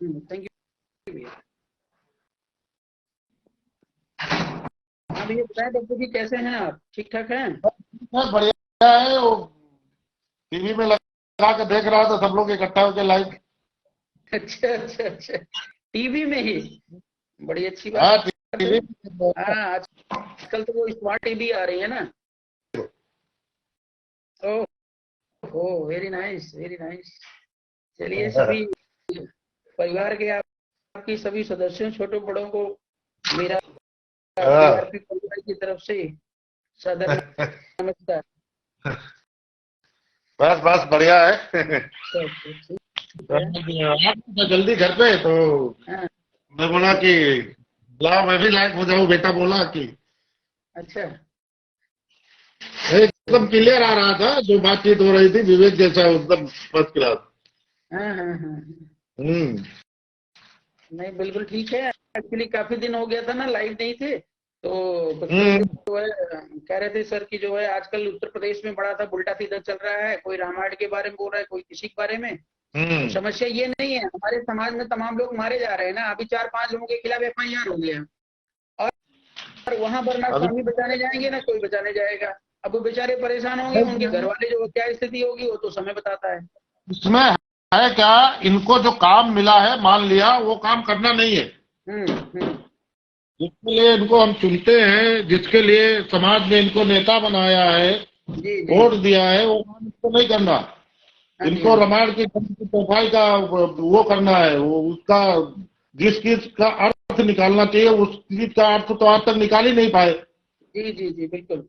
Thank you भैया। हाँ भैया बताएं डॉक्टर जी, कैसे हैं आप? ठीक ठाक हैं? बढ़िया है। वो टीवी में लगा के देख रहा था, सब लोग इकट्ठा होकर लाइव। अच्छा अच्छा अच्छा, टीवी में ही? बड़ी अच्छी हाँ, बात है। टीवी। हाँ आजकल तो वो स्मार्ट टीवी आ रही है ना। ओह ओह, वेरी नाइस वेरी नाइस। चलिए सभी परिवार के आपकी सभी सदस्यों छोटे बड़ों को मेरा सीआरपी परिवार की तरफ से सादर नमस्कार। बस बस बढ़िया है। तो ठीक है। मैं जल्दी घर पे तो हाँ मैं बोला कि लाओ मैं भी लायक हो जाऊं। बेटा बोला कि अच्छा। एकदम क्लियर आ रहा था, जो बातचीत हो रही थी विवेक जैसा एकदम फर्स्ट क्लास। हाँ हाँ हाँ हाँ। हम्म। नहीं बिल्कुल ठीक है। एक्चुअली काफी दिन हो गया था ना, लाइव नहीं थे तो कुछ लोग हम्म। जो है कह रहे थे सर कि जो है आजकल उत्तर प्रदेश में बड़ा था उल्टा सीधा चल रहा है, कोई रामायण के बारे में बोल रहा है, कोई किसी के बारे में। तो हम्म। समस्या ये नहीं है, हमारे समाज में तमाम लोग मारे जा रहे हैं ना, अभी 4-5 लोगों के खिलाफ एफआईआर हो गया और वहां पर ना अभी स्वामी बचाने जाएंगे ना कोई बचाने जाएगा। अब वो बेचारे परेशान होंगे, उनके घर वाले जो क्या स्थिति होगी वो तो समय बताता है। इसमें है क्या, इनको जो काम मिला है मान लिया, वो काम करना नहीं है। हम्म। जिसके लिए इनको हम चुनते हैं, जिसके लिए समाज ने इनको नेता बनाया है, जी जी। वोट दिया है, वो काम इनको नहीं करना। हाँ जी हाँ इनको जी। रामायण की सफाई का वो करना है, वो उसका जिस चीज का अर्थ निकालना चाहिए उस चीज का अर्थ तो आज तक निकाल ही नहीं पाए। जी जी जी बिल्कुल।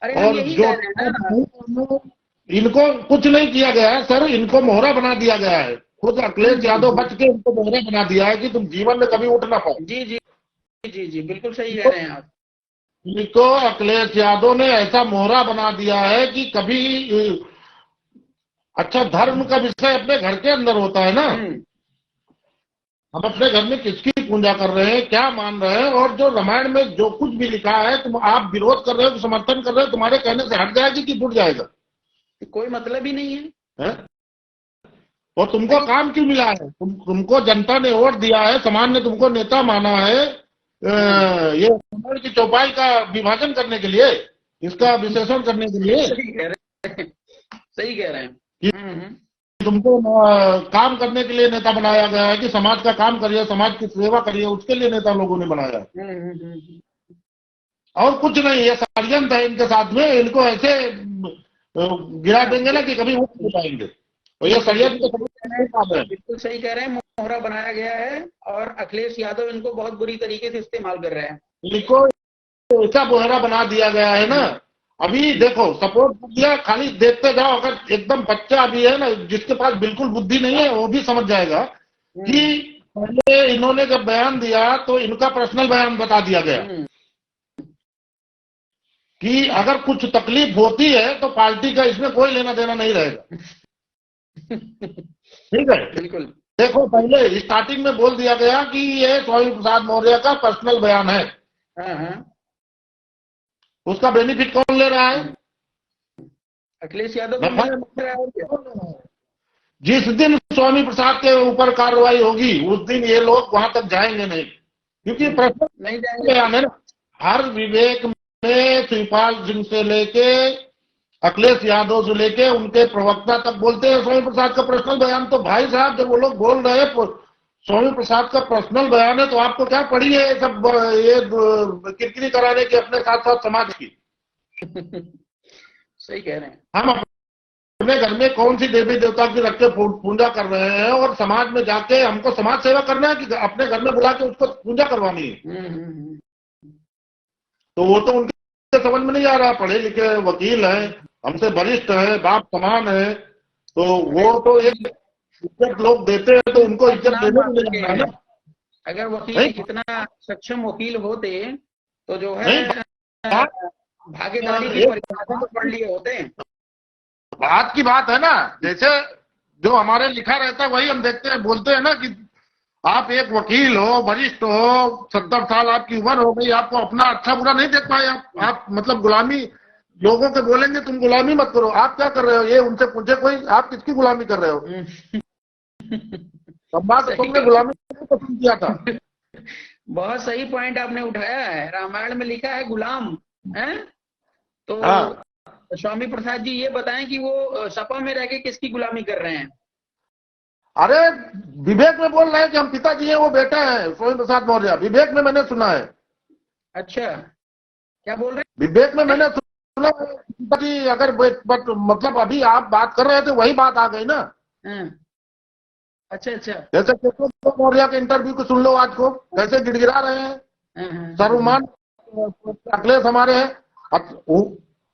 अरे हम और यही जो कह रहे हैं ना। इनको कुछ नहीं किया गया है सर, इनको मोहरा बना दिया गया है। खुद अखिलेश यादव हम्म। बच के इनको मोहरा बना दिया है कि तुम जीवन में कभी उठ ना पाओ। जी जी जी जी बिल्कुल सही कह रहे हैं आप। इनको अखिलेश यादव ने ऐसा मोहरा बना दिया है कि कभी अच्छा, धर्म का विषय अपने घर के अंदर होता है ना। हम्म। हम अपने घर में किसकी पूजा कर रहे हैं, क्या मान रहे हैं, और जो रामायण में जो कुछ भी लिखा है तुम आप विरोध कर रहे हो, समर्थन कर रहे हो, तुम्हारे कहने से हट जाएगी कि जुड़ जाएगा कोई मतलब ही नहीं है। है? और तुमको नहीं। काम क्यों मिला है? तुमको जनता ने वोट दिया है, समाज ने तुमको नेता माना है, हाँ ये रामायण की चौपाई का विभाजन करने के लिए, इसका विश्लेषण करने के लिए सही कह रहे हैं, सही कह रहे हैं। कि हम्म। तुमको काम करने के लिए नेता बनाया गया है कि समाज का काम करिए, समाज की सेवा करिए, उसके लिए नेता लोगों ने बनाया है। और कुछ नहीं, ये षड्यंत्र है इनके साथ में। इनको ऐसे गिरा हाँ देंगे ना कि कभी उठ नहीं पाएंगे। और जी ये जी षड्यंत्र बिल्कुल सही कह रहे तो काम है। हैं, बिल्कुल सही कह रहे हैं। मोहरा बनाया गया है और अखिलेश यादव इनको बहुत बुरी तरीके से इस्तेमाल कर रहे हैं। इनको ऐसा बोहरा बना दिया गया है ना। अभी देखो, सपोर्ट दिया, खाली देखते जाओ। अगर एकदम बच्चा भी है ना, जिसके पास बिल्कुल बुद्धि नहीं है, वो भी समझ जाएगा कि हम्म पहले इन्होंने जब बयान दिया तो इनका पर्सनल बयान बता दिया गया हम्म। कि अगर कुछ तकलीफ होती है तो पार्टी का इसमें कोई लेना देना नहीं रहेगा। ठीक है। बिल्कुल। देखो, पहले स्टार्टिंग में बोल दिया गया कि ये स्वामी प्रसाद मौर्य का पर्सनल बयान है। हाँ हाँ। उसका बेनिफिट कौन ले रहा है? अखिलेश यादव भी नफा। मिल रहा है और क्या। जिस दिन स्वामी प्रसाद के ऊपर कार्रवाई होगी उस दिन ये लोग वहां तक जाएंगे नहीं, क्योंकि प्रश्न नहीं जाएंगे बयान है बिल्कुल। ना। हर विवेक में शिवपाल सिंह से लेके अखिलेश यादव से लेके उनके प्रवक्ता तक बोलते हैं स्वामी प्रसाद का पर्सनल बयान। तो भाई साहब, जब वो लोग बोल रहे हैं स्वामी प्रसाद का पर्सनल बयान है, तो आपको क्या पड़ी है ये सब ये किरकिरी कराने की अपने साथ साथ समाज की? सही कह रहे हैं। हम अपने घर में कौन सी देवी देवता की रख के पूजा कर रहे हैं, और समाज में जाके हमको समाज सेवा करना है कि अपने घर में बुला के उसको पूजा करवानी है? हम्म। तो वो तो उनके समझ में नहीं आ रहा। पढ़े लिखे वकील हैं, हमसे वरिष्ठ है, बाप समान है, तो अरे वो तो एक इज्जत लोग देते हैं, तो उनको बात इज्जत ना देने मान भी नहीं सके आ रहा हैं। ना। अगर वकील नहीं इतना सक्षम वकील होते तो जो है नहीं बात भागीदारी की परिभाषा तो पढ़ लिए होते हैं। बात की बात है ना। जैसे जो हमारे लिखा रहता है वही हम देखते हैं, बोलते हैं ना कि आप एक वकील हो, वरिष्ठ हो, 70 साल आपकी उम्र हो गई, आपको अपना अच्छा बुरा नहीं देख पाए। आप मतलब गुलामी, लोगों के बोलेंगे तुम गुलामी मत करो। आप क्या कर रहे हो ये उनसे पूछे कोई, आप किसकी गुलामी कर रहे हो? सम्राट अशोक ने गुलामी को पसंद किया था। बहुत सही पॉइंट आपने उठाया है। रामायण में लिखा है गुलाम है। तो हाँ, स्वामी प्रसाद जी ये बताएं कि वो सपा में रह के किसकी गुलामी कर रहे हैं? अरे विवेक में बोल रहे हैं कि हम पिताजी है, वो बेटा है स्वामी प्रसाद मौर्य। विवेक में मैंने सुना है। अच्छा, क्या बोल रहे विवेक में मैंने सुना है पिताजी अगर मतलब अभी आप बात कर रहे थे वही बात आ गई ना। हैं? हाँ, अच्छा अच्छा। जैसे केशव मौर्य के इंटरव्यू को सुन लो आज को, कैसे गिड़गिड़ा रहे हैं। हाँ, हाँ, हाँ, सर्वमान अखिलेश हमारे हैं।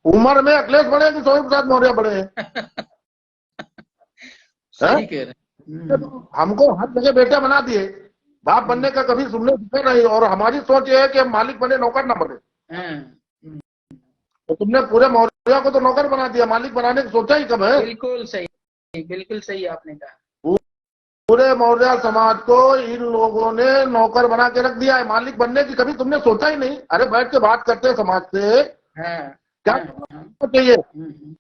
उम्र में अखिलेश बड़े हैं कि स्वामी प्रसाद मौर्य बड़े हैं? सही कह रहे हैं। हमको हर जगह बेटा बना दिए, बाप बनने का कभी सुनने दिखे नहीं। और हमारी सोच ये है कि हम मालिक बने, नौकर ना बने। हाँ, तो तुमने पूरे मौर्य को तो नौकर बना दिया, मालिक बनाने की सोचा ही कब है? बिल्कुल सही आपने कहा। पूरे मौर्य समाज को इन लोगों ने नौकर बना के रख दिया है, मालिक बनने की कभी तुमने सोचा ही नहीं। अरे बैठ के बात करते हैं समाज से, हाँ, क्या हाँ, करना चाहिए? हम्म,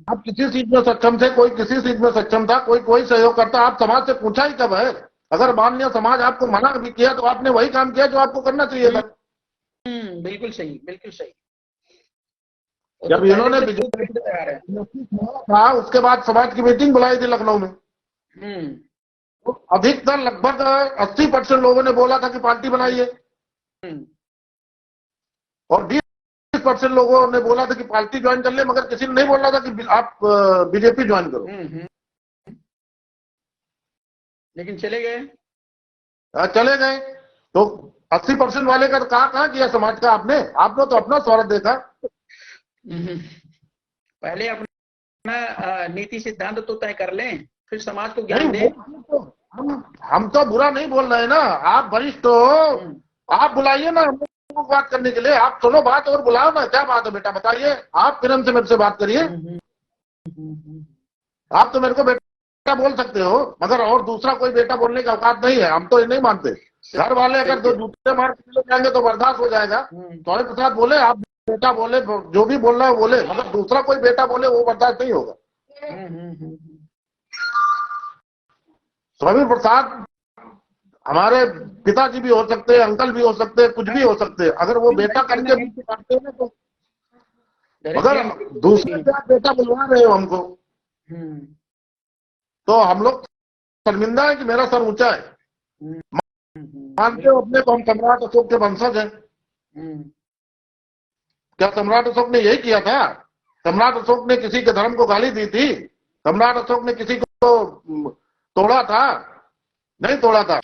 आप किसी चीज में सक्षम थे, कोई किसी चीज में सक्षम था, कोई कोई सहयोग करता, आप समाज से पूछा ही कब है? अगर मान लिया समाज आपको मना भी किया तो आपने वही काम किया जो आपको करना चाहिए था। बिल्कुल सही, बिल्कुल सही। वो तो जब पहले इन्होंने से खूब बीजेपी करते आ रहे हैं। था उसके बाद समाज की मीटिंग बुलाई थी लखनऊ में। हम्म, तो अधिकतर लगभग 80% लोगों ने बोला था कि पार्टी बनाइए, हम्म, और 20% लोगों ने बोला था कि पार्टी ज्वाइन कर ले, मगर किसी ने नहीं बोला था कि आप बीजेपी ज्वाइन करो। लेकिन चले गए। चले गए। तो 80% वाले का कहाँ किया समाज का आपने? आपने तो अपना स्वार्थ देखा। हम्म, पहले अपना नीति सिद्धांत तो तय कर लें, फिर समाज को नहीं ज्ञान दें। तो हम तो बुरा नहीं बोल रहे हैं ना, आप वरिष्ठ हो, आप बुलाइए ना हमको बात करने के लिए। आप सुनो बात और बुलाओ ना, क्या बात है बेटा बताइए। आप प्रेम से मेरे से बात करिए। आप तो मेरे को बेटा बोल सकते हो, मगर और दूसरा कोई बेटा बोलने का औकात नहीं है, हम तो ये नहीं मानते। घर वाले अगर दो जूते मार के जाएंगे तो बर्दाश्त हो जाएगा। स्वामी प्रसाद बोले, आप बेटा बोले, जो भी बोल रहा है बोले, मगर दूसरा कोई बेटा बोले वो बर्दाश्त नहीं होगा। स्वामी प्रसाद हमारे पिताजी भी हो सकते हैं, अंकल भी हो सकते हैं, कुछ भी हो सकते हैं, अगर वो बेटा करके भी करते हैं तो। मगर दूसरे से आप बेटा बुलवा रहे हो हमको, तो हम लोग शर्मिंदा है कि मेरा सर ऊंचा है। मानते हो अपने को हम सम्राट अशोक के वंशज हैं। क्या सम्राट अशोक ने यही किया था? सम्राट अशोक ने किसी के धर्म को गाली दी थी? सम्राट अशोक ने किसी को तोड़ा था? नहीं तोड़ा था।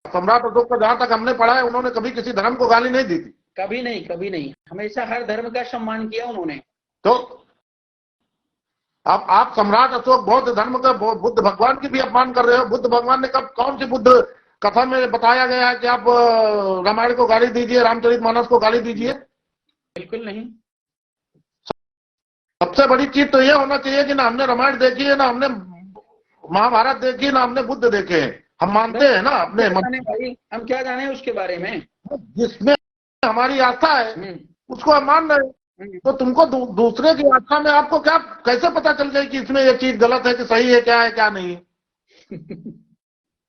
सम्राट अशोक का जहां तक हमने पढ़ा है, उन्होंने कभी किसी धर्म को गाली नहीं दी थी। कभी नहीं, कभी नहीं, हमेशा हर धर्म का सम्मान किया उन्होंने। तो अब आप सम्राट अशोक बौद्ध धर्म का, बुद्ध भगवान की भी अपमान कर रहे हो। बुद्ध भगवान ने कब, कौन सी बुद्ध कथा में बताया गया है कि आप रामायण को गाली दीजिए, रामचरितमानस को गाली दीजिए? बिल्कुल नहीं। सबसे बड़ी चीज तो ये होना चाहिए कि ना हमने रामायण देखी है, ना हमने महाभारत देखी, ना हमने बुद्ध देखे हैं। हम मानते हैं ना अपने भाई, हम क्या जाने उसके बारे में। जिसमें हमारी आस्था है उसको हम मान रहे हैं। तो तुमको दूसरे की आस्था में आपको क्या, कैसे पता चल गई कि इसमें ये चीज गलत है कि सही है, क्या है क्या नहीं है?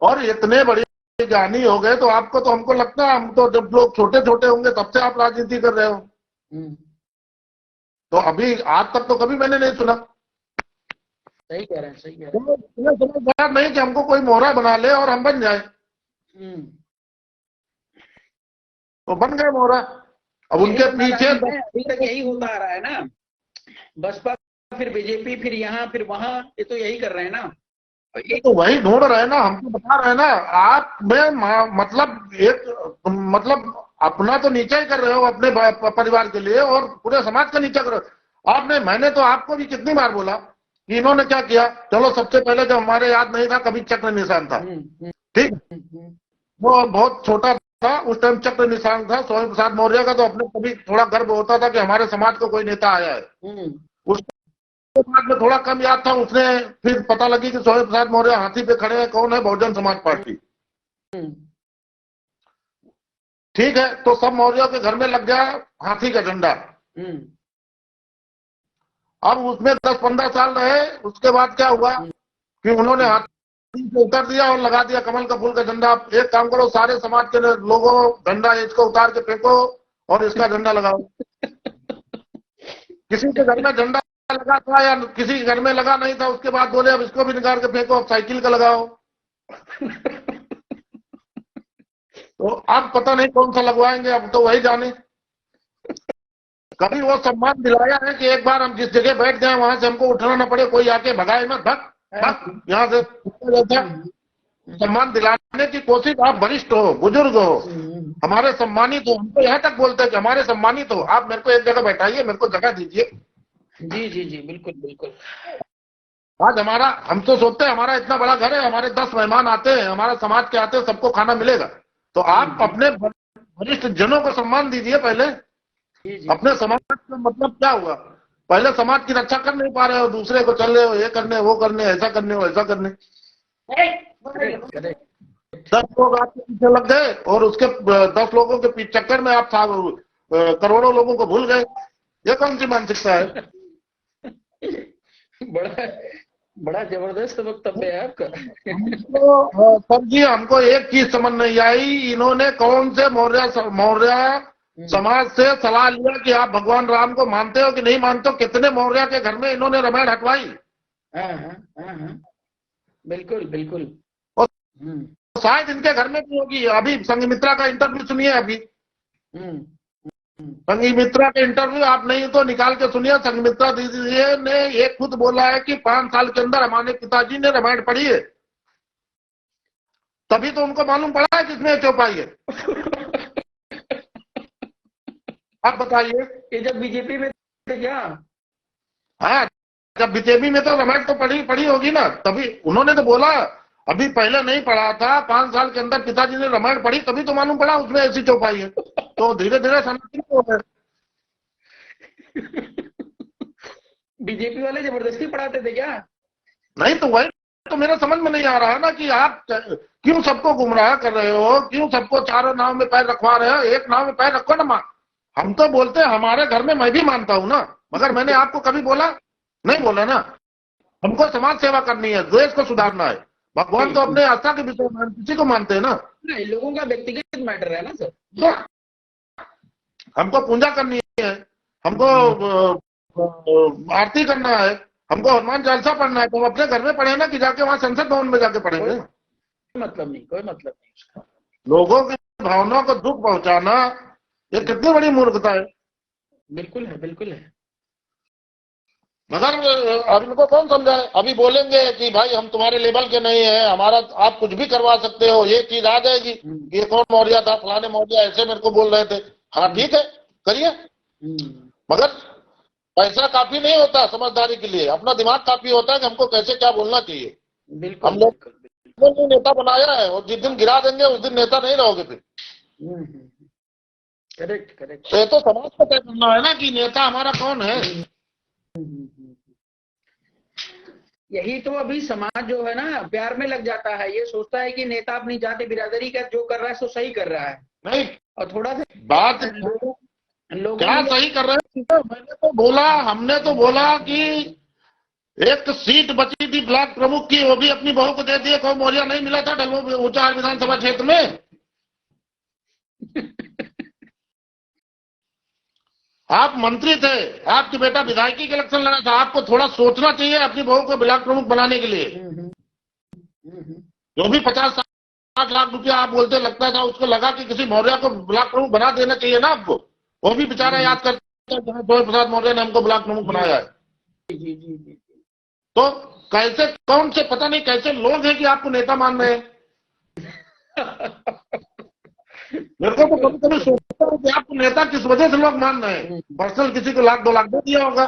और इतने बड़े ज्ञानी हो गए तो आपको, तो हमको लगता है हम तो जब लोग छोटे छोटे होंगे तब से आप राजनीति कर रहे हो। तो अभी आज तक तो कभी मैंने नहीं सुना। सही कह रहे हैं, सही कह रहे हैं। समझदार नहीं कि हमको कोई मोहरा बना ले और हम बन जाए। तो बन गए मोहरा। अब उनके पीछे अभी तक यही होता आ रहा है ना, बसपा फिर बीजेपी, फिर यहाँ फिर वहां, ये तो यही कर रहे हैं ना। तो वही ढूंढ रहे हैं ना, हमको बता रहे हैं ना। आप में मतलब मतलब अपना तो नीचा ही कर रहे हो अपने परिवार के लिए, और पूरे समाज का नीचा कर रहे हो आपने। मैंने तो आपको भी कितनी बार बोला कि इन्होंने क्या किया। चलो सबसे पहले जब हमारे याद नहीं था कभी चक्र निशान था, ठीक, वो बहुत छोटा था उस टाइम चक्र निशान था स्वामी प्रसाद मौर्य का, तो अपने कभी थोड़ा गर्व होता था कि हमारे समाज का कोई नेता आया है। उसके बाद में थोड़ा कम याद था। उसने फिर पता लगी कि स्वामी प्रसाद मौर्य हाथी पे खड़े हैं, कौन है? बहुजन समाज पार्टी। ठीक है, तो सब मौर्यों के घर में लग गया हाथी का झंडा। अब उसमें 10-15 साल रहे, उसके बाद क्या हुआ कि उन्होंने हाथी से उतर दिया और लगा दिया कमल का फूल का झंडा। आप एक काम करो, सारे समाज के लोगों झंडा इसको उतार के फेंको और इसका झंडा लगाओ। किसी के घर में झंडा लगा था या किसी के घर में लगा नहीं था, उसके बाद बोले अब इसको भी निकाल के फेंको, अब साइकिल का लगाओ। तो अब पता नहीं कौन सा लगवाएंगे, अब तो वही जाने। कभी वो सम्मान दिलाया है कि एक बार हम जिस जगह बैठ गए वहां से हमको उठना न पड़े, कोई आके भगाए ना, धक धक यहाँ से सम्मान दिलाने की कोशिश। आप वरिष्ठ हो, बुजुर्ग हो, हमारे सम्मानित हो, हमको यहाँ तक बोलते हैं कि हमारे सम्मानित हो, आप मेरे को एक जगह बैठाइए, मेरे को जगह दीजिए। जी जी जी, बिल्कुल बिल्कुल। आज हमारा, हम तो सोचते हैं हमारा इतना बड़ा घर है, हमारे 10 मेहमान आते हैं, हमारा समाज के आते हैं, सबको खाना मिलेगा। तो आप अपने वरिष्ठ जनों को सम्मान दीजिए पहले। अपने समाज का मतलब क्या हुआ? पहले समाज की रक्षा कर नहीं पा रहे हो, दूसरे को चल रहे हो ये करने वो करने, ऐसा करने वैसा करने। 10 लोग आपके पीछे लग गए और उसके 10 लोगों के पीछे चक्कर में आप करोड़ों लोगों को भूल गए। ये कौन सी मानसिकता है? बड़ा बड़ा जबरदस्त वक्तव्य है आपका। हमको सर जी, हमको एक चीज समझ नहीं आई, इन्होंने कौन से मौर्य समाज से सलाह लिया कि आप भगवान राम को मानते हो कि नहीं मानते हो? कितने मौर्य के घर में इन्होंने रामायण हटवाई? हाँ, बिल्कुल बिल्कुल। और शायद इनके घर में भी होगी। अभी संघमित्रा का इंटरव्यू सुनिए। अभी संघमित्रा के इंटरव्यू आप नहीं तो निकाल के सुनिए। संघमित्रा दीदी ने ये खुद बोला है कि 5 साल के अंदर हमारे पिताजी ने रामायण पढ़ी है, तभी तो उनको मालूम पड़ा है किसने चौपाई है। आप बताइए। ये जब बीजेपी में थे क्या? हाँ, जब बीजेपी में तो रामायण तो पढ़ी होगी ना, तभी उन्होंने तो बोला। अभी पहले नहीं पढ़ा था, 5 साल के अंदर पिताजी ने रामायण पढ़ी, तभी तो मालूम पड़ा उसमें ऐसी चौपाई है। तो धीरे धीरे सनातन हो गए। बीजेपी वाले जबरदस्ती पढ़ाते थे क्या? नहीं तो वही तो मेरा समझ में नहीं आ रहा है ना कि आप क्यों सबको गुमराह कर रहे हो, क्यों सबको चारों नाव में पैर रखवा रहे हो? एक नाव में पैर रखो ना मां। हम तो बोलते हैं हमारे घर में मैं भी मानता हूं ना, मगर मैंने आपको कभी बोला नहीं? बोला ना। हमको समाज सेवा करनी है, देश को सुधारना है। भगवान तो अपने आस्था के विषय में किसी को मानते हैं ना। नहीं, लोगों का व्यक्तिगत मैटर है ना सर। तो हमको पूजा करनी है, हमको आरती करना है, हमको हनुमान चालीसा पढ़ना है, तो हम अपने घर में पढ़े ना कि जाके वहां संसद भवन में जाके पढ़ेंगे? कोई मतलब नहीं उसका। लोगों की भावनाओं को दुख पहुंचाना ये कितनी बड़ी मूर्खता है। बिल्कुल है, बिल्कुल है। मगर अब इनको कौन समझाए? अभी बोलेंगे कि भाई हम तुम्हारे लेवल के नहीं है, हमारा आप कुछ भी करवा सकते हो, ये चीज आ जाएगी कि ये कौन मौर्य था, फलाने मौर्य ऐसे मेरे को बोल रहे थे। हाँ ठीक है, करिए, मगर पैसा काफी नहीं होता समझदारी के लिए, अपना दिमाग काफी होता है कि हमको कैसे क्या बोलना चाहिए। बिल्कुल, हम लोग ने नेता बनाया है और जिस दिन गिरा देंगे उस दिन नेता नहीं रहोगे फिर। Correct correct. तो ये तो समाज को तय करना है ना कि नेता हमारा कौन है। यही तो अभी समाज जो है ना प्यार में लग जाता है, ये सोचता है कि नेता अपनी जाति बिरादरी का जो कर रहा है सो सही कर रहा है। नहीं, और थोड़ा सा बात लोग क्या सही कर रहे हैं? मैंने तो बोला, हमने तो बोला कि एक सीट बची थी ब्लॉक प्रमुख की, वो भी अपनी बहू को दे दिए। कोई मौर्य नहीं मिला था डलवो ऊंचा विधानसभा क्षेत्र में। आप मंत्री थे, आपकी बेटा विधायकी के इलेक्शन लड़ा था, आपको थोड़ा सोचना चाहिए अपनी बहू को ब्लॉक प्रमुख बनाने के लिए। जो भी 50-60 लाख रुपया आप बोलते लगता था, उसको लगा कि किसी मौर्य को ब्लॉक प्रमुख बना देना चाहिए ना आपको। वो भी बेचारा याद करता है जहां प्रसाद मौर्य ने हमको ब्लॉक प्रमुख बनाया है। जी। तो कैसे, कौन से, पता नहीं कैसे लोग हैं कि आपको नेता मान रहे हैं। मेरे को तो कभी कभी सोचता हूँ कि आपको नेता किस वजह से लोग मान रहे हैं। पर्सनल किसी को 1-2 लाख दे दिया होगा,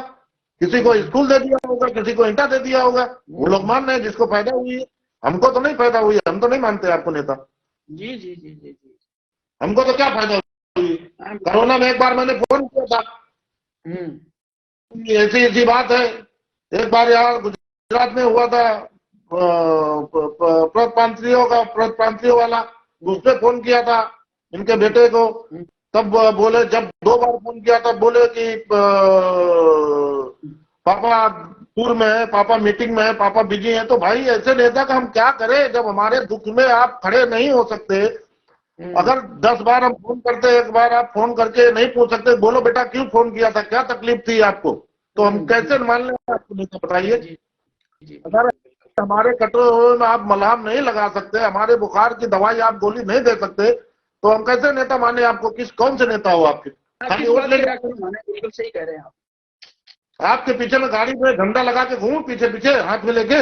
किसी को स्कूल दे दिया होगा, किसी को ईंटा दे दिया होगा, वो लोग मान रहे हैं जिसको फायदा हुई है। हमको तो नहीं फायदा हुई है, हम तो नहीं मानते आपको नेता। जी। हमको तो क्या फायदा हुई? कोरोना में एक बार मैंने फोन किया था, ऐसी बात है। एक बार यहाँ गुजरात में हुआ था प्रतपांत्रियों वाला, उस पर फोन किया था इनके बेटे को। तब बोले, जब 2 बार फोन किया तब बोले कि पापा टूर में है, पापा मीटिंग में है, पापा बिजी है। तो भाई ऐसे नेता का हम क्या करें जब हमारे दुख में आप खड़े नहीं हो सकते। अगर 10 बार हम फोन करते, एक बार आप फोन करके नहीं पूछ सकते, बोलो बेटा क्यों फोन किया था, क्या तकलीफ थी आपको, तो हम कैसे मान लें आपको, नेता बताइए। अगर हमारे कटे हुए में आप मलहम नहीं लगा सकते, हमारे बुखार की दवाई आप गोली नहीं दे सकते, तो हम कैसे नेता माने आपको। कौन से नेता हो आपके, खाली वोट लेके। बिल्कुल सही कह रहे हैं आप। आपके पीछे में गाड़ी में झंडा लगा के घूम पीछे पीछे हाथ में लेके,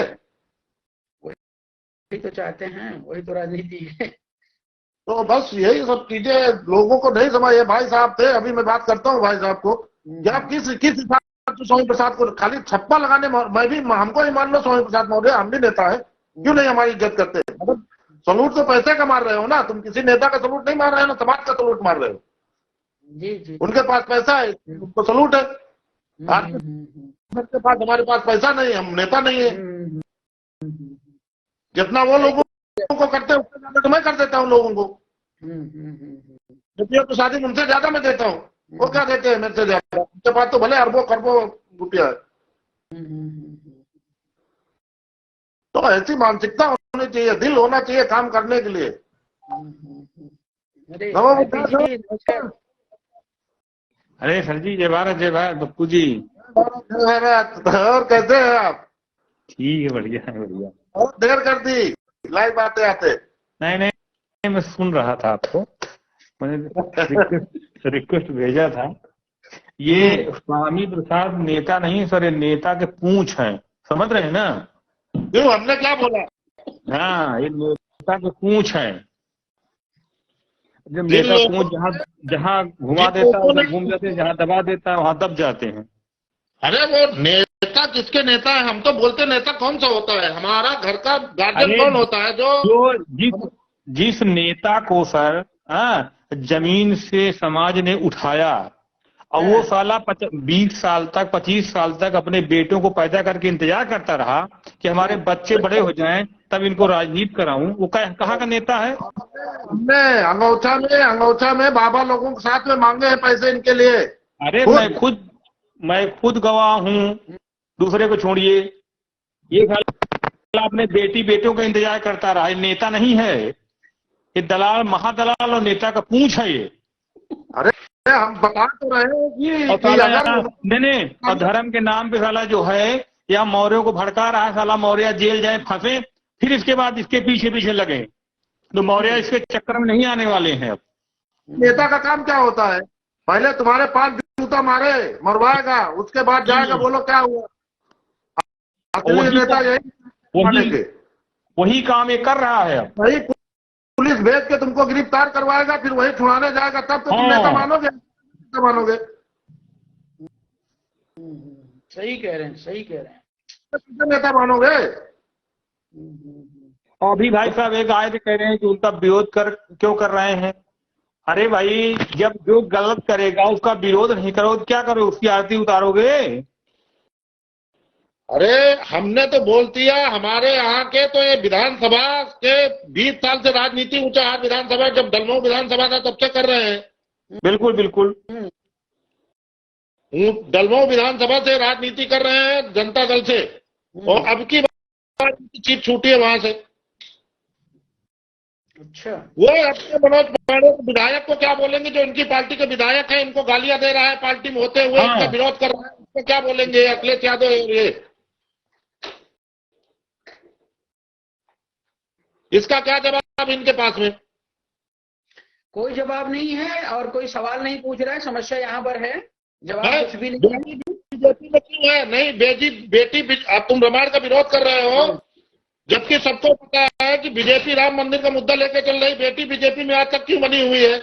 वही तो चाहते हैं, वही तो राजनीति है। तो बस यही सब चीजें लोगों को नहीं समझ। भाई साहब थे, अभी मैं बात करता हूँ भाई साहब को, क्या किस हिसाब से स्वामी प्रसाद को खाली छप्पा लगाने, मैं भी, हमको ही मान लो स्वामी प्रसाद महोदय, हम भी नेता है, क्यों नहीं हमारी इज्जत करते। मतलब सलूट तो पैसे का मार रहे हो ना, तुम किसी नेता का सलूट नहीं मार रहे हो ना, समाज का सलूट मार रहे हो। जी जी। उनके पास पैसा है, उनको सलूट है। आपके पास, हमारे पास पैसा नहीं है, हम नेता नहीं है। जितना वो लोगों को करते हैं उससे ज्यादा तो मैं कर देता हूँ लोगों को। रुपया तो शादी उनसे ज्यादा मैं देता हूँ, वो क्या देते हैं मेरे से ज्यादा। उनके पास तो भले अरबों खरबों रुपया है। तो ऐसी मानसिकता होनी चाहिए, दिल होना चाहिए काम करने के लिए। अरे सर जी, जय भारत बप्पू जी। और कैसे हैं आप? ठीक है, बढ़िया है, बढ़िया। बहुत देर कर दी लाइव आते आते। नहीं नहीं, मैं सुन रहा था आपको, मैंने रिक्वेस्ट भेजा था। ये स्वामी प्रसाद नेता नहीं सर, ये नेता के पूंछ हैं, समझ रहे हैं ना। क्यों, हमने क्या बोला? हाँ, ये नेता के पूंछ हैं। जब नेता पूंछ जहाँ जहाँ घुमा देता है उधर घूम जाते हैं, जहाँ दबा देता है वहां दब जाते हैं। अरे वो नेता किसके नेता है? हम तो बोलते नेता कौन सा होता है, हमारा घर का गार्जियन कौन होता है? जो जिस नेता को सर जमीन से समाज ने उठाया और वो साला 20 साल तक 25 साल तक अपने बेटों को पैदा करके इंतजार करता रहा कि हमारे बच्चे बड़े हो जाएं तब इनको राजनीति कराऊं, वो कहाँ का नेता है? हमने अंगोछा में बाबा लोगों के साथ में मांगे हैं पैसे इनके लिए। अरे मैं खुद गवाह हूँ, दूसरे को छोड़िए। ये साला अपने बेटियों का इंतजार करता रहा, ये नेता नहीं है, ये दलाल, महादलाल और नेता का पूंछ है ये। अरे हम बता तो रहे हैं कि नहीं, और धर्म के नाम पे साला जो है या मौर्यों को भड़का रहा है, साला मौर्य जेल जाए फंसे, फिर इसके बाद इसके पीछे पीछे लगे, तो मौर्य इसके चक्कर में नहीं आने वाले हैं। अब नेता का काम क्या होता है? पहले तुम्हारे 5 जूता मारे, मरवाएगा, उसके बाद जाएगा बोलो क्या हुआ। असली नेता वही काम ये कर रहा है। वही पुलिस भेज के तुमको गिरफ्तार करवाएगा, फिर वही छुड़ाने जाएगा, तब तो तुम नेता मानोगे। सही कह रहे हैं। नेता मानोगे। अभी भाई साहब एक आए थे, कह रहे हैं कि उनका विरोध क्यों कर रहे हैं। अरे भाई, जब जो गलत करेगा उसका विरोध नहीं करो, क्या करो, उसकी आरती उतारोगे? अरे हमने तो बोल दिया, हमारे यहाँ के तो ये विधानसभा के 20 साल से राजनीति, ऊंचा विधानसभा, जब दलमऊ विधानसभा था तब से कर रहे हैं। बिल्कुल दलमऊ विधानसभा से राजनीति कर रहे हैं, जनता दल से, और अब की चीज छूटी है वहां से। अच्छा, वो अपने मनोज पांडे विधायक को क्या बोलेंगे? जो इनकी पार्टी के विधायक है, इनको गालियां दे रहा है पार्टी में होते हुए, इनका विरोध कर रहा है, उसको क्या बोलेंगे? अखिलेश यादव ये, इसका क्या जवाब इनके पास में? कोई जवाब नहीं है और कोई सवाल नहीं पूछ रहा है। समस्या यहाँ पर है, जवाब कुछ भी नहीं है। बीजेपी में क्यों है? नहीं, बेटी अब तुम रामायण का विरोध कर रहे हो, जबकि सबको पता है कि बीजेपी राम मंदिर का मुद्दा लेके चल रही। बेटी बीजेपी में आज तक क्यों बनी हुई है?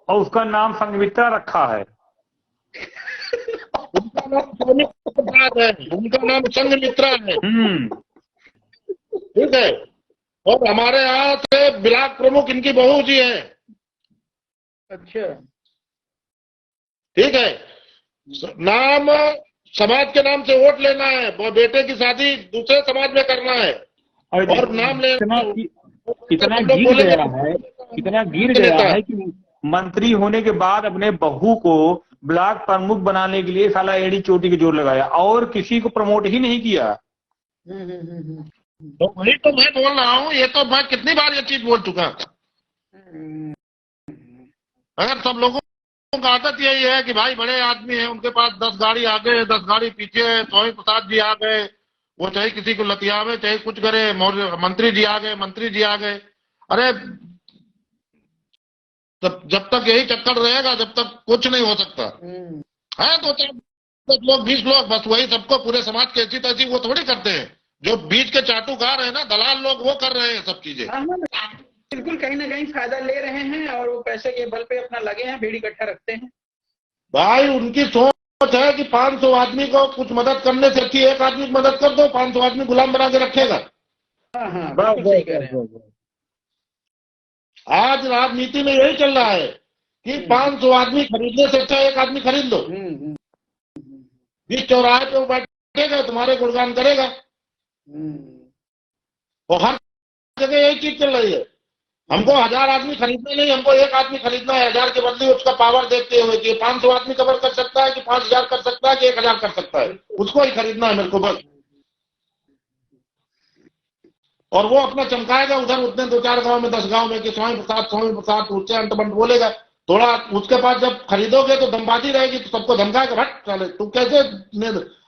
और उसका नाम संघमित्रा रखा है। उनका नाम स्वामी प्रसाद है, उनका नाम संघमित्रा है। ठीक है। और हमारे यहाँ से ब्लॉक प्रमुख इनकी बहू जी है। अच्छा, ठीक है। नाम समाज के नाम से वोट लेना है, वो बेटे की शादी दूसरे समाज में करना है, और नाम लेना। इतना गिर गया है कि मंत्री होने के बाद अपने बहू को ब्लॉक प्रमुख बनाने के लिए साला एड़ी चोटी के जोर लगाया और किसी को प्रमोट ही नहीं किया। तो वही तो मैं बोल रहा हूँ, ये तो मैं कितनी बार ये चीज बोल चुका। अगर सब लोगों का आदत यही है कि भाई बड़े आदमी हैं, उनके पास 10 गाड़ी आगे 10 गाड़ी पीछे है, स्वामी प्रसाद जी आ गए, वो चाहे किसी को लतियावे चाहे कुछ करे, मंत्री जी आ गए, मंत्री जी आ गए। अरे जब तक यही चक्कर रहेगा जब तक कुछ नहीं हो सकता है। 2-4 लोग 20 लोग बस वही सबको पूरे समाज के ऐसी तैसी वो थोड़ी करते हैं। जो बीच के चाटुकार है ना, दलाल लोग, वो कर रहे हैं सब चीजें। बिल्कुल कहीं ना कहीं फायदा ले रहे हैं और वो पैसे के बल पे अपना लगे हैं, भीड़ इकट्ठा रखते हैं। भाई उनकी सोच है कि 500 आदमी को कुछ मदद करने से अच्छी एक आदमी की मदद कर दो, 500 आदमी गुलाम बना के रखेगा। हाँ बिल्कुल सही कह रहे हैं। आज राजनीति में यही चल रहा है कि 500 आदमी खरीदने से अच्छा एक आदमी खरीद लो। बीच चौराहे पे वो बैठेगा, तुम्हारे गुणगान करेगा। और हर जगह यही चीज चल रही है। हमको 1000 आदमी खरीदना नहीं, हमको एक आदमी खरीदना है। 1000 के बदले उसका पावर देखते हुए कि 500 आदमी कवर कर सकता है कि 5000 कर सकता है कि 1000 कर सकता है, उसको ही खरीदना है मेरे को बस। और वो अपना चमकाएगा उधर उतने 2-4 गांव में 10 गांव में कि स्वामी प्रसाद उससे अंतबंट बोलेगा। थोड़ा उसके पास जब खरीदोगे तो दमबाजी रहेगी तो सबको धमकाएगा, भट चले तू कैसे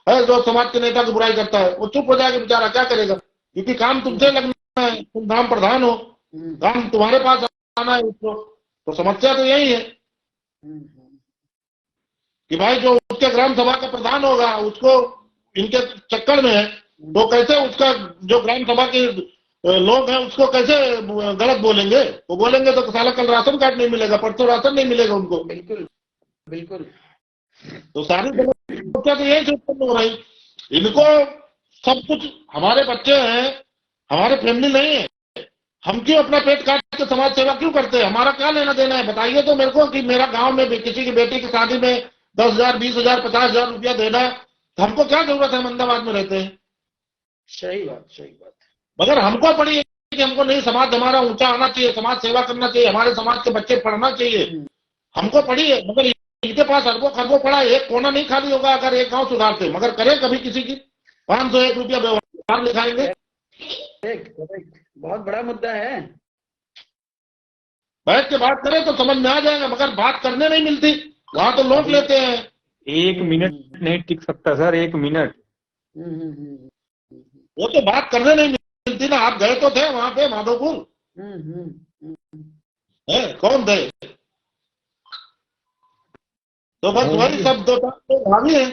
है जो समाज के नेता की बुराई करता है। वो चुप हो जाएगा बेचारा, क्या करेगा, क्योंकि काम तुमसे लगना है, तुम धाम प्रधान हो, काम तुम्हारे पास आना है उसको। तो समस्या तो यही है कि भाई जो उसके ग्राम सभा का प्रधान होगा उसको इनके चक्कर में है, तो कैसे उसका जो ग्राम सभा के लोग हैं उसको कैसे गलत बोलेंगे। वो बोलेंगे तो साला कल राशन कार्ड नहीं मिलेगा, परसों राशन नहीं मिलेगा उनको। बिल्कुल बिल्कुल। तो सारी समस्या तो यही से उत्पन्न हो रही। इनको सब कुछ, हमारे बच्चे हैं, हमारे फैमिली नहीं है, हम क्यों अपना पेट काट के समाज सेवा क्यों करते हैं। हमारा क्या लेना देना है बताइए तो मेरे को कि मेरा गांव में किसी की बेटी की शादी में 10,000 20,000 50,000 रुपया देना है, तो हमको क्या जरूरत है, हम अहमदाबाद में रहते हैं। सही बात सही बात। मगर हमको पड़ी है कि हमको नहीं, समाज हमारा ऊंचा आना चाहिए, समाज सेवा करना चाहिए, हमारे समाज के बच्चे पढ़ना चाहिए, हमको पड़ी है। मगर इनके पास अरबों खरबों पड़ा है, एक कोना नहीं खाली होगा अगर एक गांव सुधारते। मगर करें कभी किसी की 501 रुपया व्यवहार लिखाएंगे। बहुत बड़ा मुद्दा है। बैठ के बात करें तो समझ में आ जाएगा, मगर बात करने नहीं मिलती, वहां तो लौट लेते हैं। 1 मिनट नहीं टिक सकता सर, 1 मिनट। वो तो बात करने नहीं मिलती ना। आप गए तो थे वहां पे माधोपुर, कौन थे? तो बस वही सब 2-4 भाभी है।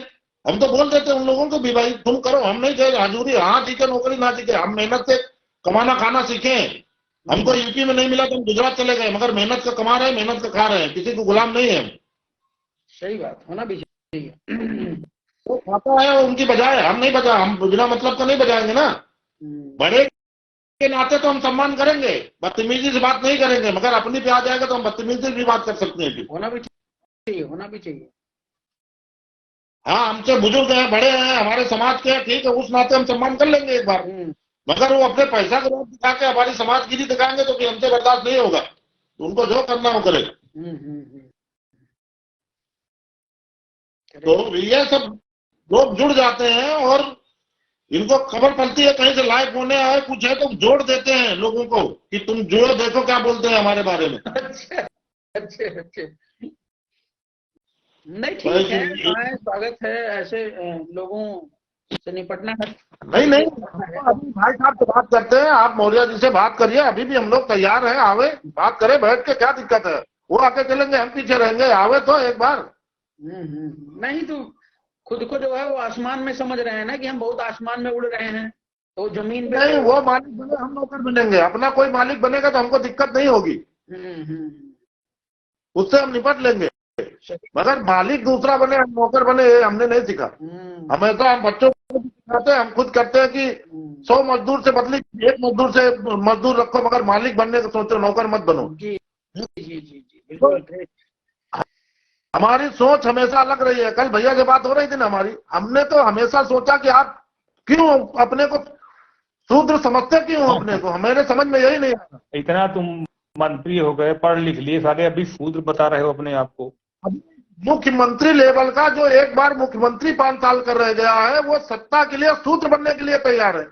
हम तो बोल देते उन लोगों को भी भाई तुम करो, हम नहीं चाहिए हजूरी, हाँ ठीक है नौकरी ना सीखे, हम मेहनत से कमाना खाना सीखे। हमको यूपी में नहीं मिला तो हम गुजरात चले गए, मगर मेहनत का कमा रहे हैं, मेहनत का खा रहे हैं, किसी को गुलाम नहीं है। सही बात, होना भी चाहिए। वो खाता है उनकी बजाय, हम नहीं बजा, हम बिना मतलब का नहीं बजाएंगे ना। बड़े के नाते तो हम सम्मान करेंगे, बदतमीजी से बात नहीं करेंगे, मगर अपनी पे आ जाएगा तो हम बदतमीजी से भी बात कर सकते हैं। होना भी चाहिए, होना भी चाहिए। हाँ, हमसे बुजुर्ग हैं, बड़े हैं, हमारे समाज के हैं, ठीक है, उस नाते हम सम्मान कर लेंगे एक बार। मगर वो अपने पैसा के रूप दिखा के हमारी समाजगिरी दिखाएंगे तो फिर हमसे बर्दाश्त नहीं होगा। तो उनको जो करना हो करे। तो ये सब लोग जुड़ जाते हैं और इनको खबर पड़ती है कहीं से लाइव होने आए कुछ है तो जोड़ देते हैं लोगों को कि तुम जुड़ो, देखो क्या बोलते हैं हमारे बारे में। अच्छा अच्छा। नहीं ठीक है, स्वागत है, ऐसे लोगों से निपटना है। नहीं अभी भाई साहब से बात करते हैं, आप मौर्य जी से बात करिए, अभी भी हम लोग तैयार हैं, आवे बात करें बैठ के, क्या दिक्कत है। वो आके चलेंगे, हम पीछे रहेंगे, आवे तो एक बार। नहीं तो खुद को जो है वो आसमान में समझ रहे हैं ना कि हम बहुत आसमान में उड़ रहे हैं, तो जमीन पे नहीं, वो मालिक बने हम नौकर बनेंगे, अपना कोई मालिक बनेगा तो हमको दिक्कत नहीं होगी, उससे हम निपट लेंगे। मगर मालिक दूसरा बने हम नौकर बने, हमने नहीं सीखा। हमेशा हम बच्चों को सिखाते हैं, हम खुद करते हैं कि 100 मजदूर से बदली 1 मजदूर से मजदूर रखो, मगर मालिक बनने का सोचो, नौकर मत बनो। जी बिल्कुल। हमारी सोच हमेशा अलग रही है। कल भैया से बात हो रही थी ना हमारी, हमने तो हमेशा सोचा कि आप क्यों अपने को शूद्र समझते, क्यों अपने को, मेरे समझ में यही नहीं आया। इतना तुम मंत्री हो गए, पढ़ लिख लिए सारे, अभी शूद्र बता रहे हो अपने आप को। मुख्यमंत्री लेवल का जो एक बार मुख्यमंत्री 5 साल कर रह गया है, वो सत्ता के लिए सूत्र बनने के लिए तैयार है।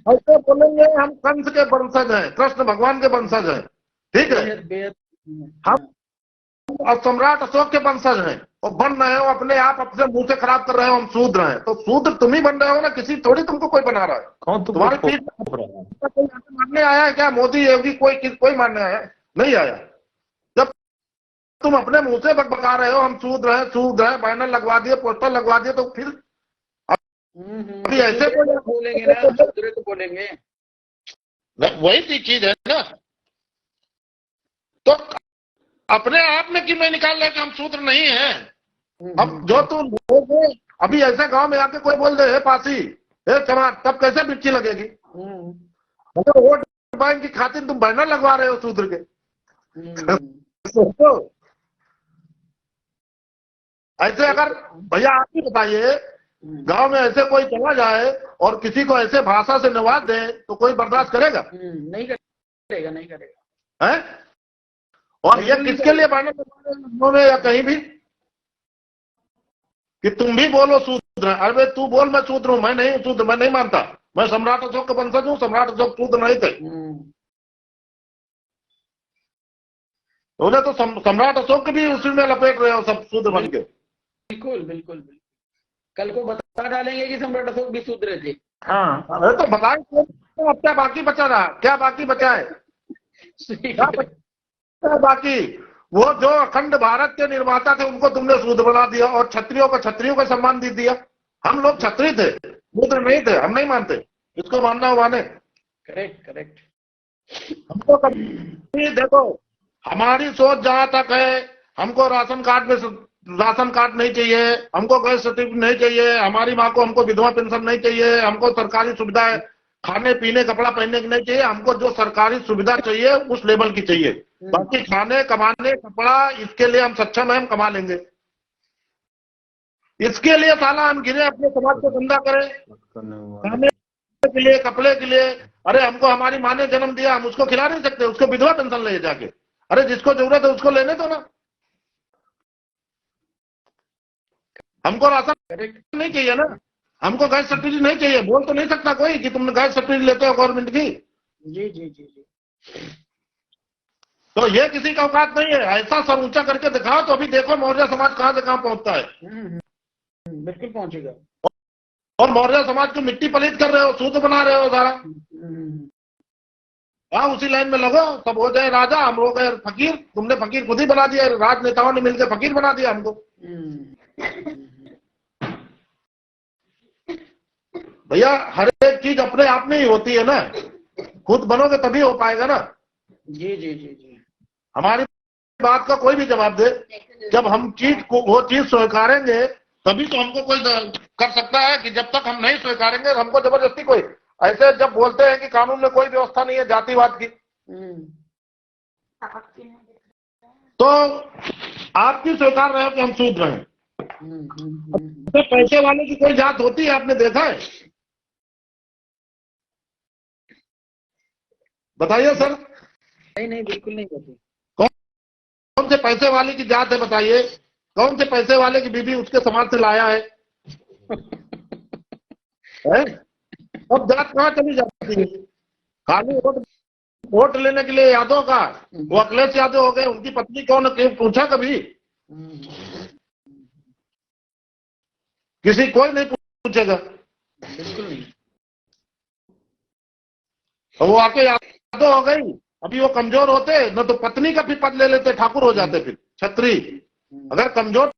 ऐसे बोलेंगे हम कंस के वंशज हैं, कृष्ण भगवान के वंशज हैं, ठीक है। बेहद हम और सम्राट अशोक के वंशज हैं और बन रहे हो अपने आप, अपने मुंह से खराब कर रहे हो हम शूद्र हैं, तो शूद्र तुम ही बन रहे हो ना, किसी थोड़ी तुमको कोई बना रहा है। कौन तुम्हारे तुमको पीठ कोई मारने आया है क्या? मोदी योगी कोई मारने आया है? नहीं आया। जब तुम अपने मुंह से बकबका रहे हो हम शूद्र हैं, बैनर लगवा दिए, पोस्टर लगवा दिए, तो फिर अभी ऐसे बोलेंगे ना, शूद्र तो बोलेंगे। वही चीज है ना। तो अपने आप में क्यों नहीं निकाल रहे कि हम शूद्र नहीं हैं? अब जो तुम बोलोगे, अभी ऐसे गांव में आके कोई बोल दे हे पासी, हे चमार, तब कैसे मिर्ची लगेगी? मतलब वोट बैंक की खातिर तुम बैनर लगवा रहे हो शूद्र के। सोचो ऐसे, अगर भैया आप ही बताइए, गांव में ऐसे कोई चला जाए और किसी को ऐसे भाषा से नवाज दे तो कोई बर्दाश्त करेगा? नहीं करेगा, नहीं करेगा। है? और ये किसके लिए बैनर लगवा रहे हैं लखनऊ में या कहीं भी कि तुम भी बोलो शूद्र? अरे तू बोल मैं शूद्र हूं, मैं नहीं हूं शूद्र, मैं नहीं मानता, मैं सम्राट अशोक का वंशज हूं, सम्राट अशोक शूद्र नहीं थे। उन्हें तो सम्राट अशोक के भी उसी में लपेट रहे हो सब शूद्र बन के। बिल्कुल बिल्कुल बिल्कुल। कल को बता डालेंगे कि सम्राट अशोक भी शूद्र थे। हाँ, अरे तो बताएं तो अब क्या बाकी बचा रहा? क्या बाकी बचा है? क्या बचा बाकी? वो जो अखंड भारत के निर्माता थे उनको तुमने शूद्र बना दिया और क्षत्रियों का सम्मान दे दिया। हम लोग क्षत्रिय थे, शूद्र नहीं थे, हम नहीं मानते, इसको मानना हो माने। Correct correct. हमको कभी देखो, हमारी सोच जहां तक है, हमको राशन कार्ड नहीं चाहिए, हमको गैस सर्टिफिकेट नहीं चाहिए, हमारी माँ को हमको विधवा पेंशन नहीं चाहिए, हमको सरकारी सुविधा खाने पीने कपड़ा पहनने की नहीं चाहिए, हमको जो सरकारी सुविधा चाहिए उस लेवल की चाहिए। बाकी खाने कमाने कपड़ा इसके लिए हम सक्षम है, हम कमा लेंगे। इसके लिए साला हम गिरे अपने समाज को गंदा करें खाने के लिए, कपड़े के लिए? अरे हमको हमारी माँ ने जन्म दिया, हम उसको खिला नहीं सकते? उसको विधवा पेंशन ले जाके? अरे जिसको जरूरत है उसको लेने दो ना। हमको राशन नहीं चाहिए ना, हमको गैस सर्टिफिकेट नहीं चाहिए। बोल तो नहीं सकता कोई कि तुम गैस सर्टिफिकेट लेते हो गवर्नमेंट की। जी जी जी जी। तो ये किसी का औकात नहीं है। ऐसा सर ऊंचा करके दिखाओ तो अभी देखो मौर्य समाज कहां से कहां पहुंचता है। बिल्कुल पहुंचेगा। और मौर्य समाज को मिट्टी पलीत कर रहे हो, शूद्र बना रहे हो सारा। हाँ, उसी लाइन में लगो, सब हो जाए राजा, हम हो गए फकीर। तुमने फकीर खुद ही बना दिया, राजनेताओं ने मिलकर फकीर बना दिया हमको। भैया हर एक चीज अपने आप में ही होती है ना, खुद बनोगे तभी हो पाएगा ना। जी जी जी जी। हमारी बात का कोई भी जवाब दे, जब हम वो चीज स्वीकारेंगे तभी तो हमको कोई कर सकता है। कि जब तक हम नहीं स्वीकारेंगे हमको जबरदस्ती कोई ऐसे जब बोलते हैं कि कानून में कोई व्यवस्था नहीं है जातिवाद की, तो आप क्यों स्वीकार रहे हो कि हम शूद्र हैं? तो पैसे वाले की कोई जात होती है, आपने देखा है? बताइए सर। नहीं बिल्कुल नहीं होती। कौन से पैसे वाले की जात है बताइए? कौन से पैसे वाले की बीबी उसके समाज से लाया है? अब जात कहाँ चली जाती है? खाली वोट लेने के लिए यादव का, वो अखिलेश यादव हो गए, उनकी पत्नी कौन है पूछा कभी? किसी कोई नहीं पूछेगा। बिल्कुल नहीं। तो वो आके यादव हो गई, अभी वो कमजोर होते न तो पत्नी का भी पद ले लेते, ठाकुर हो जाते, फिर छत्री। अगर कमजोर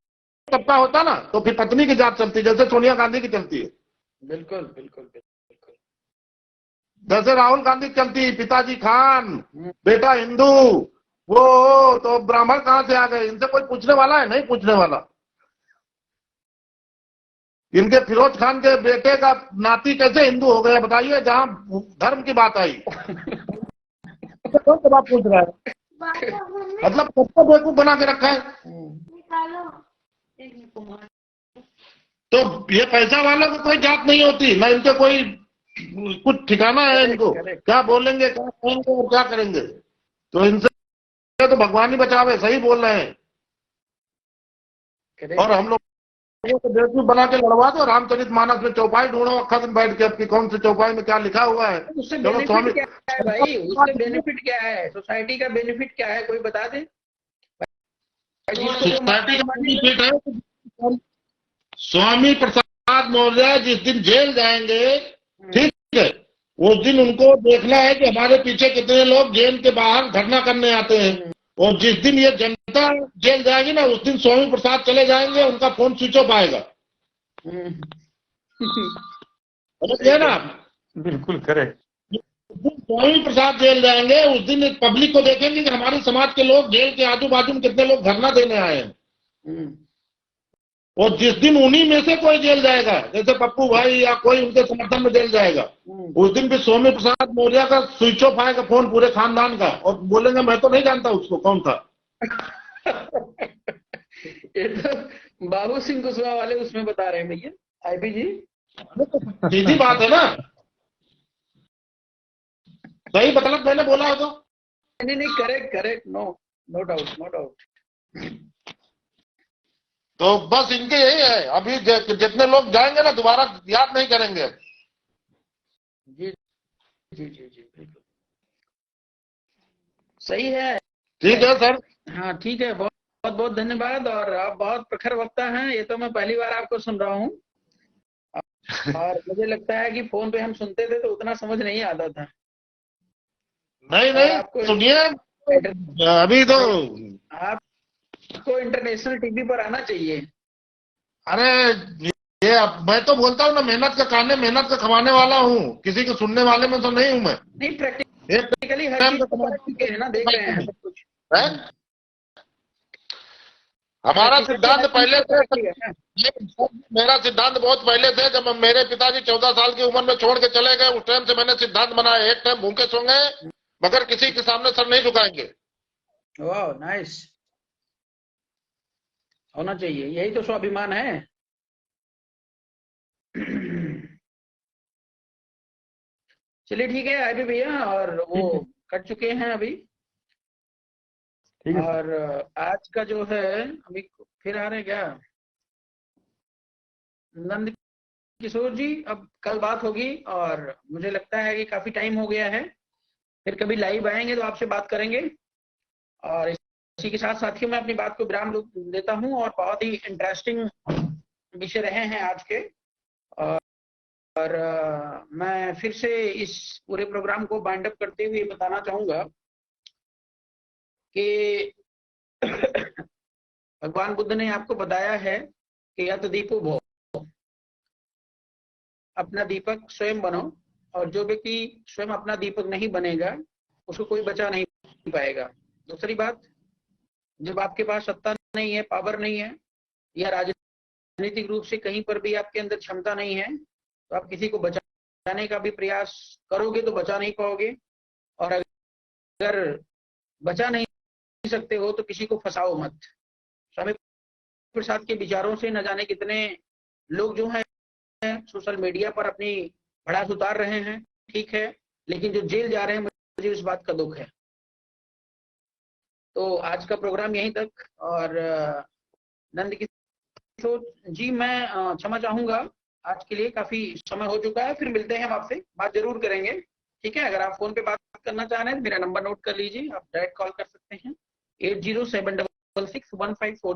तबका होता ना तो फिर पत्नी की जात चलती, जैसे सोनिया गांधी की चलती है। बिल्कुल बिल्कुल बिल्कुल। जैसे राहुल गांधी की चलती, पिताजी खान, बेटा हिंदू, वो तो ब्राह्मण कहां से आ गए? इनसे कोई पूछने वाला है? नहीं पूछने वाला। इनके फिरोज खान के बेटे का नाती कैसे हिंदू हो गया बताइए, जहां धर्म की बात आई। कौन सा बात पूछ रहा है? मतलब सबको बेवकूफ बना के रखा है। तो ये पैसा वालों को कोई जात नहीं होती ना, इनके कोई कुछ ठिकाना है इनको, क्या बोलेंगे, क्या कहेंगे और क्या करेंगे। तो इनसे तो भगवान ही बचावे, सही बोल रहे हैं। और हम लोग को बेवकूफ बना के लड़वा दो। रामचरित मानस में चौपाई ढूंढो अक्खा दिन बैठ के, आपकी कौन सी चौपाई में क्या लिखा हुआ है। उससे चलो स्वामी, बेनिफिट क्या है भाई, उससे बेनिफिट क्या है, सोसाइटी का बेनिफिट क्या है, कोई बता दे। जिसको जो सोसाइटी का बेनिफिट है, स्वामी प्रसाद मौर्य जिस दिन जेल जाएंगे, ठीक है, उस दिन उनको देखना है कि हमारे पीछे कितने लोग जेल के बाहर धरना करने आते हैं। और जिस दिन ये जनता जेल जाएगी ना, उस दिन स्वामी प्रसाद चले जाएंगे, उनका फोन स्विच ऑफ आएगा। समझिए ना आप? बिल्कुल करेक्ट। स्वामी प्रसाद जेल जाएंगे, उस दिन पब्लिक को देखेंगे कि हमारे समाज के लोग जेल के आजू बाजू में कितने लोग धरना देने आए हैं। और जिस दिन उन्हीं में से कोई जेल जाएगा, जैसे पप्पू भाई या कोई उनके समर्थन में जेल जाएगा, उस दिन भी स्वामी प्रसाद मौर्य का स्विच ऑफ आएगा फोन पूरे खानदान का, और बोलेंगे मैं तो नहीं जानता उसको कौन था। ये तो बाबू सिंह कुशवाहा वाले उसमें बता रहे हैं भैया, आईपी जी। सीधी बात है ना, सही मतलब मैंने बोला है तो। नहीं, correct correct, no doubt, no doubt. तो बस इनके यही है, अभी जितने लोग जाएंगे ना दोबारा याद नहीं करेंगे। जी जी जी जी, बिल्कुल सही है। ठीक है सर। हाँ ठीक है, बहुत बहुत धन्यवाद। और आप बहुत प्रखर वक्ता हैं, ये तो मैं पहली बार आपको सुन रहा हूँ। और मुझे लगता है कि फोन पे हम सुनते थे तो उतना समझ नहीं आता था। नहीं सुनिए, अभी तो आपको इंटरनेशनल टीवी पर आना चाहिए। अरे ये मैं तो बोलता हूँ ना, मेहनत का खाने मेहनत का खवाने वाला हूँ, किसी के सुनने वाले में तो नहीं हूँ मैं। नहीं, प्रैक्टिकली हर चीज को पढ़ चुके हैं ना, देख रहे हैं सब कुछ। हमारा सिद्धांत पहले से, मेरा सिद्धांत बहुत पहले से, जब मेरे पिताजी 14 साल की उम्र में छोड़ के चले गए, उस टाइम से मैंने सिद्धांत बनाया, एक टाइम भूखे सोंगे मगर किसी के सामने सर नहीं झुकाएंगे। वाह, नाइस, होना चाहिए, यही तो स्वाभिमान है। चलिए ठीक है आईपी भैया, और वो कट चुके हैं अभी। और आज का जो है, अभी फिर आ रहे हैं क्या नंद किशोर जी, अब कल बात होगी। और मुझे लगता है कि काफी टाइम हो गया है, फिर कभी लाइव आएंगे तो आपसे बात करेंगे। और इसी के साथ साथियों मैं अपनी बात को विराम देता हूं। और बहुत ही इंटरेस्टिंग विषय रहे हैं आज के। और मैं फिर से इस पूरे प्रोग्राम को बाइंड अप करते हुए बताना चाहूंगा कि भगवान बुद्ध ने आपको बताया है कि यत दीपो भो, अपना दीपक स्वयं बनो। और जो व्यक्ति स्वयं अपना दीपक नहीं बनेगा उसको कोई बचा नहीं पाएगा। दूसरी बात, जब आपके पास सत्ता नहीं है, पावर नहीं है, या राजनीतिक रूप से कहीं पर भी आपके अंदर क्षमता नहीं है, तो आप किसी को बचाने का भी प्रयास करोगे तो बचा नहीं पाओगे। और अगर बचा नहीं सकते हो तो किसी को फंसाओ मत। स्वामी प्रसाद के विचारों से न जाने कितने लोग जो हैं सोशल मीडिया पर अपनी भड़ास उतार रहे हैं, ठीक है, लेकिन जो जेल जा रहे हैं मुझे इस बात का दुख है। तो आज का प्रोग्राम यहीं तक। और नंद किशोर जी, मैं क्षमा चाहूंगा, आज के लिए काफी समय हो चुका है। फिर मिलते हैं, हम आपसे बात जरूर करेंगे, ठीक है। अगर आप फोन पे बात करना चाह रहे हैं तो मेरा नंबर नोट कर लीजिए, आप डायरेक्ट कॉल कर सकते हैं 80766154।